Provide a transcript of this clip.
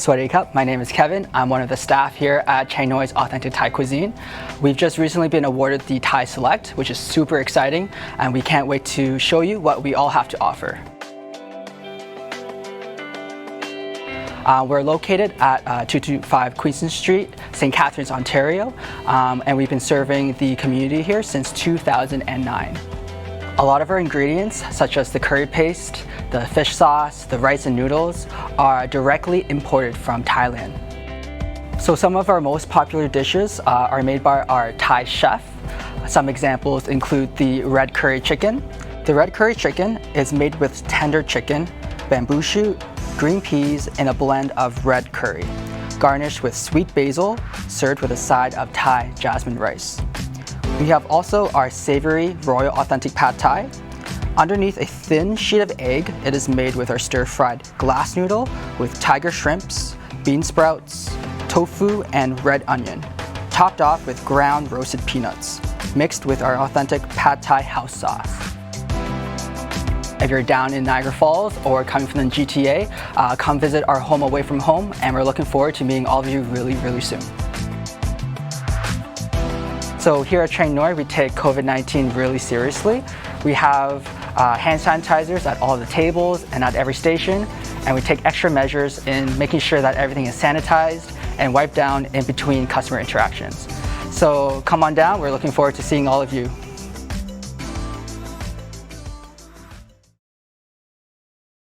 Swadee Cup, my name is Kevin. I'm one of the staff here at Chang Noi's Authentic Thai Cuisine. We've just recently been awarded the Thai Select, which is super exciting, and we can't wait to show you what we all have to offer. We're located at 225 Queenston Street, St. Catharines, Ontario, and we've been serving the community here since 2009. A lot of our ingredients, such as the curry paste, the fish sauce, the rice and noodles, are directly imported from Thailand. So some of our most popular dishes are made by our Thai chef. Some examples include the red curry chicken. The red curry chicken is made with tender chicken, bamboo shoot, green peas, and a blend of red curry, garnished with sweet basil, served with a side of Thai jasmine rice. We have also our savory royal authentic pad Thai. Underneath a thin sheet of egg, it is made with our stir-fried glass noodle with tiger shrimps, bean sprouts, tofu, and red onion, topped off with ground roasted peanuts, mixed with our authentic pad Thai house sauce. If you're down in Niagara Falls or coming from the GTA, come visit our home away from home, and we're looking forward to meeting all of you really soon. So here at Chang Noi, we take COVID-19 really seriously. We have hand sanitizers at all the tables and at every station, and we take extra measures in making sure that everything is sanitized and wiped down in between customer interactions. So come on down, we're looking forward to seeing all of you.